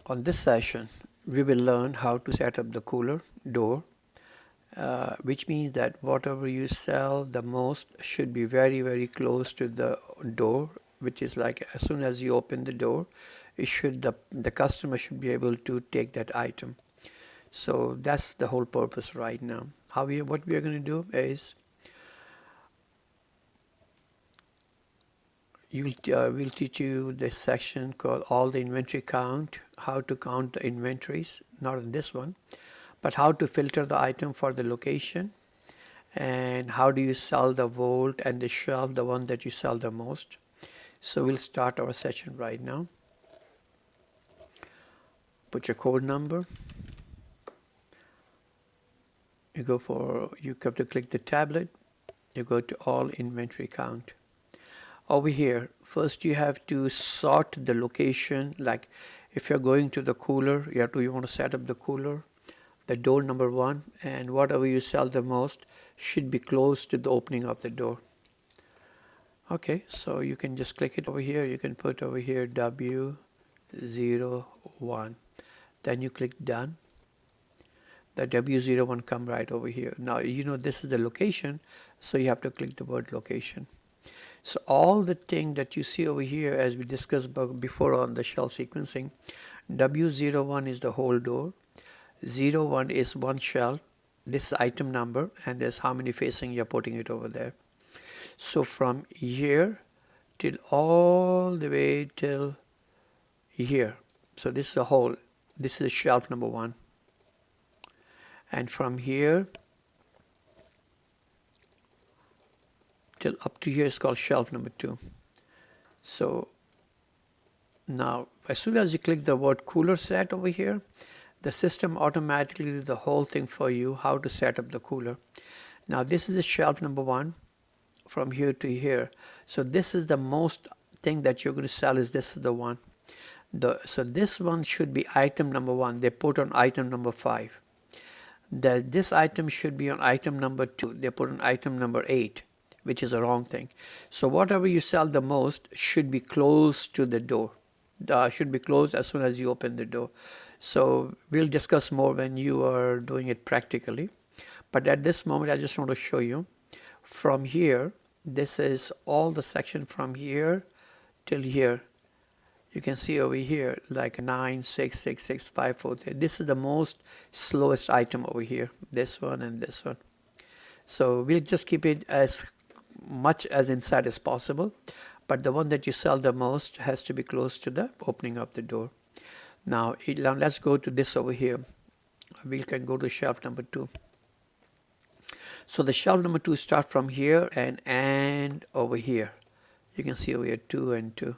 On this session, we will learn how to set up the cooler door, which means that whatever you sell the most should be very close to the door, which is like as soon as you open the door, the customer should be able to take that item. So that's the whole purpose right now. What we are going to do is we'll teach you this section called all the inventory count, how to count the inventories, not in this one, but how to filter the item for the location, and how do you sell the volt and the shelf, the one that you sell the most. So we'll start our session right now. Put your code number. You have to click the tablet. You go to all inventory count. Over here, first you have to sort the location. Like if you're going to the cooler, you want to set up the cooler, the door number 1, and whatever you sell the most should be close to the opening of the door. Okay, so you can just click it over here. You can put over here W01. Then you click done. The W01 come right over here. Now this is the location, so you have to click the word location. So all the thing that you see over here, as we discussed before on the shelf sequencing, W01 is the whole door, 01 is one shelf, this is item number, and there's how many facing you're putting it over there. So from here till all the way till here, so this is the whole, this is shelf number 1, and from here till up to here is called shelf number 2. So now as soon as you click the word cooler set over here, the system automatically do the whole thing for you, how to set up the cooler. Now this is the shelf number 1 from here to here. So this is the most thing that you're going to sell, is this is the one. So this one should be item number 1. They put on item number 5. This item should be on item number 2. They put on item number 8, which is a wrong thing. So whatever you sell the most should be close to the door. Should be closed as soon as you open the door. So we'll discuss more when you are doing it practically. But at this moment, I just want to show you from here. This is all the section from here till here. You can see over here like 9, 6, 6, 6, 5, 4, 3. This is the most slowest item over here. This one and this one. So we'll just keep it as much as inside as possible. But the one that you sell the most has to be close to the opening of the door. Now let's go to this over here. We can go to shelf number 2. So the shelf number 2 start from here and over here. You can see over here 2 and 2.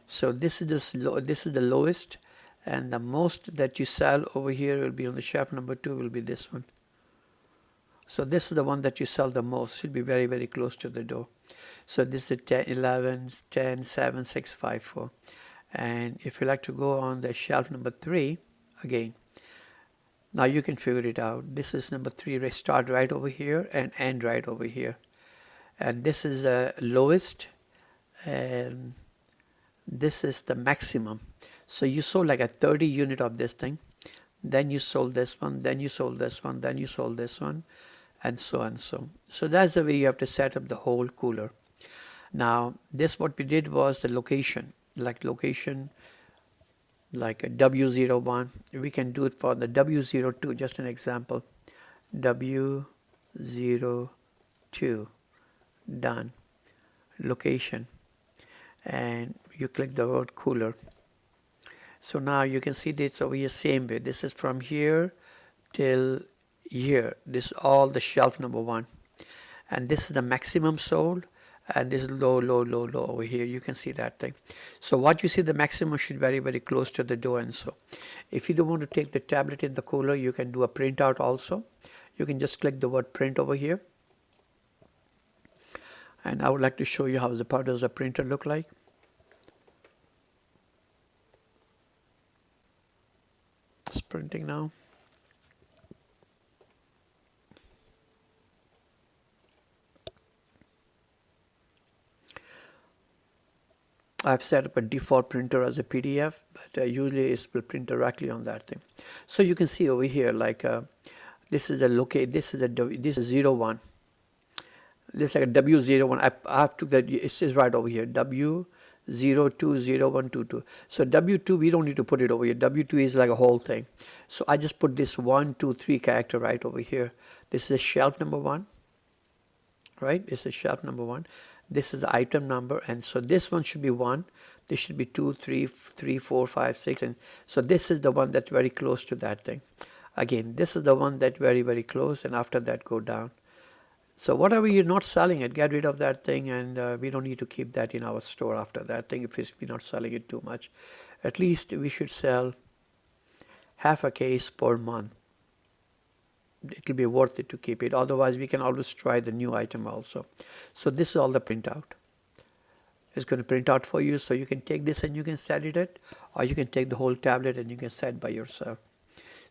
So this is the lowest, and the most that you sell over here will be on the shelf number 2 will be this one. So this is the one that you sell the most, should be very close to the door. So this is 10, 11, 10, 7, 6, 5, 4. And if you like to go on the shelf number 3 again, now you can figure it out. This is number 3, start right over here and end right over here. And this is the lowest, and this is the maximum. So you sold like a 30 unit of this thing, then you sold this one, then you sold this one, then you sold this one, and so and so. So that's the way you have to set up the whole cooler. Now this, what we did was the location, like a W01. We can do it for the W02, just an example. W02, done. Location, and you click the word cooler. So now you can see this over here same way. This is from here till here. This is all the shelf number 1, and this is the maximum sold, and this is low over here. You can see that thing. So what you see, the maximum should be very close to the door. And so if you don't want to take the tablet in the cooler, you can do a printout also. You can just click the word print over here, and I would like to show you how does the printer look like. It's printing now. I've set up a default printer as a PDF, but usually it will print directly on that thing. So you can see over here, like this is a locate. This is a this is 01. This is like a W01. I have to get it says right over here W020122. So W2 we don't need to put it over here. W2 is like a whole thing. So I just put this 1, 2, 3 character right over here. This is shelf number 1. Right, this is shelf number 1. This is the item number, and so this one should be 1. This should be 2, 3, 3, 4, 5, 6, and so this is the one that's very close to that thing. Again, this is the one that very close, and after that go down. So whatever you're not selling it, get rid of that thing, and we don't need to keep that in our store after that thing if we're not selling it too much. At least we should sell half a case per month. It will be worth it to keep it. Otherwise, we can always try the new item also. So this is all the printout. It's going to print out for you, so you can take this and you can set it, or you can take the whole tablet and you can set by yourself.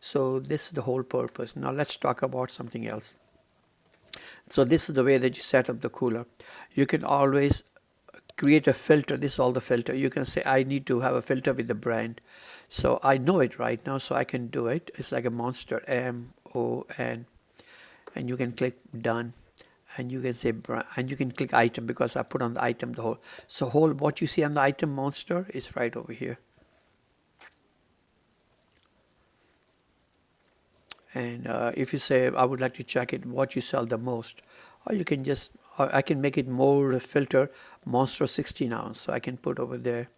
So this is the whole purpose. Now let's talk about something else. So this is the way that you set up the cooler. You can always create a filter. This is all the filter. You can say, I need to have a filter with the brand. So I know it right now, so I can do it. It's like a Monster, MON, and you can click done, and you can say brand, and you can click item, because I put on the item the whole. So what you see on the item Monster is right over here. And if you say I would like to check it, what you sell the most, or you can just, or I can make it more filter Monster 16 ounce. So I can put over there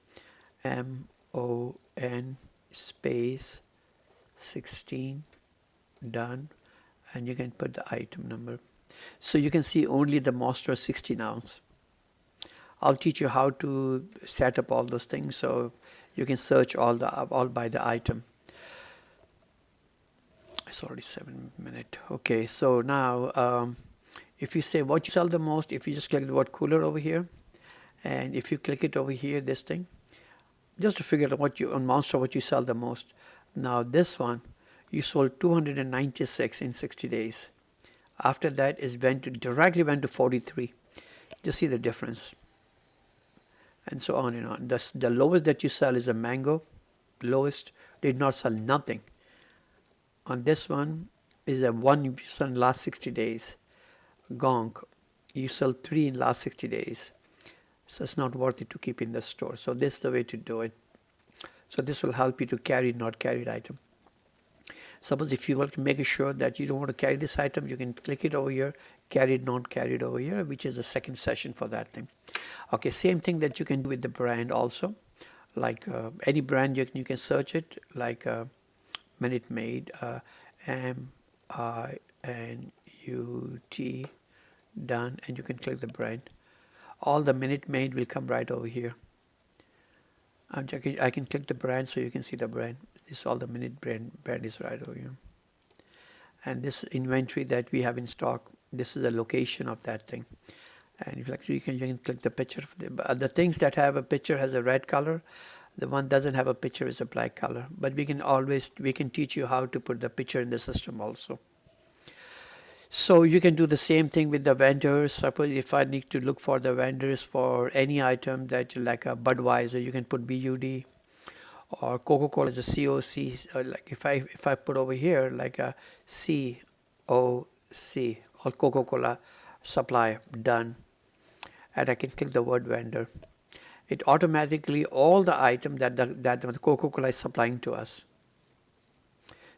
MON space 16, done, and you can put the item number. So you can see only the Monster 16 ounce. I'll teach you how to set up all those things, so you can search all by the item. It's already 7 minutes. Okay, so now if you say what you sell the most, if you just click the word cooler over here, and if you click it over here, this thing, just to figure out what you on Monster, what you sell the most. Now this one, you sold 296 in 60 days. After that, it directly went to 43. Just see the difference, and so on and on. The lowest that you sell is a mango. Lowest did not sell nothing. On this one is a 1 you sell in last 60 days. Gonk, you sell 3 in last 60 days. So it's not worth it to keep in the store. So this is the way to do it. So this will help you to carry not carried item. Suppose if you want to make sure that you don't want to carry this item, you can click it over here, carried, not carried over here, which is the second session for that thing. Okay, same thing that you can do with the brand also. Like any brand, you can search it, like Minute Maid, MINUT, done, and you can click the brand. All the Minute Maid will come right over here. I can click the brand so you can see the brand. This is all the Minute brand is right over here. And this inventory that we have in stock, this is the location of that thing. And if you can click the picture. The things that have a picture has a red color. The one doesn't have a picture is a black color. But we can teach you how to put the picture in the system also. So you can do the same thing with the vendors. Suppose if I need to look for the vendors for any item that like a Budweiser, you can put BUD, or Coca-Cola is a COC. Or like if I put over here like a COC, or Coca-Cola supply, done, and I can click the word vendor. It automatically all the item that the Coca-Cola is supplying to us.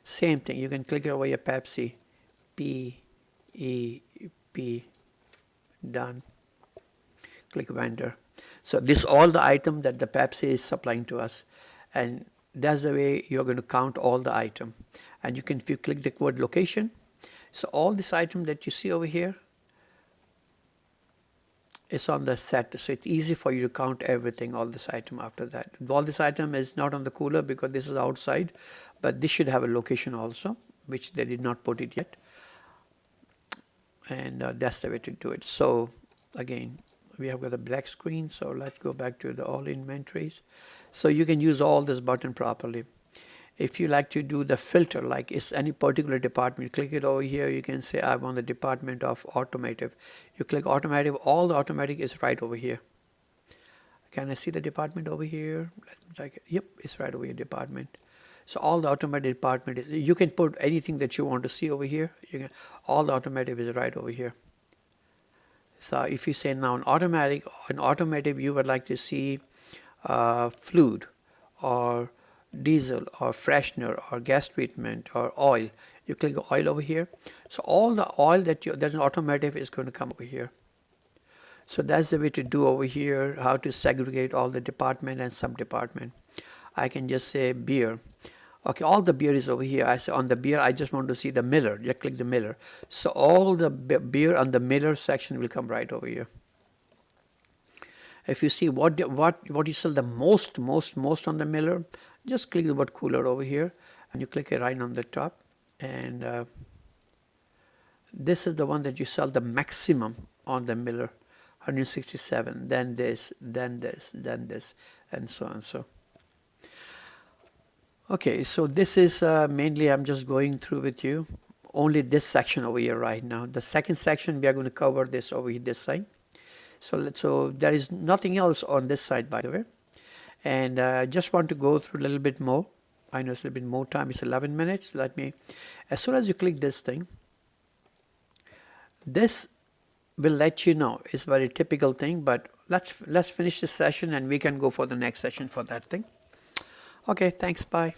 Same thing, you can click it over here, Pepsi, PEP, done. Click vendor. So this all the item that the Pepsi is supplying to us, and that's the way you're going to count all the item. And you can, if you click the word location, so all this item that you see over here is on the set. So it's easy for you to count everything, all this item after that. All this item is not on the cooler because this is outside, but this should have a location also, which they did not put it yet. And that's the way to do it. So again, we have got a black screen, so let's go back to the all inventories. So you can use all this button properly. If you like to do the filter, like it's any particular department, you click it over here, you can say I want the department of automotive. You click automotive, all the automatic is right over here. Can I see the department over here? Let me check it. Yep, it's right over here, department. So all the automotive department, you can put anything that you want to see over here. All the automotive is right over here. So if you say now an automotive, you would like to see fluid or diesel or freshener or gas treatment or oil. You click oil over here. So all the oil that's an automotive is going to come over here. So that's the way to do over here, how to segregate all the department and sub-department. I can just say beer. Okay, all the beer is over here. I say on the beer, I just want to see the Miller. Just click the Miller. So all the beer on the Miller section will come right over here. If you see what you sell the most on the Miller, just click the word cooler over here, and you click it right on the top. And this is the one that you sell the maximum on the Miller. 167, then this, then this, then this, and so on. So okay, so this is mainly I'm just going through with you only this section over here right now. The second section we are going to cover this over here, this side. So there is nothing else on this side, by the way, and I just want to go through a little bit more. I know it's a little bit more time. It's 11 minutes. Let me, as soon as you click this thing, this will let you know. It's a very typical thing, but let's finish this session and we can go for the next session for that thing. Okay, thanks, bye.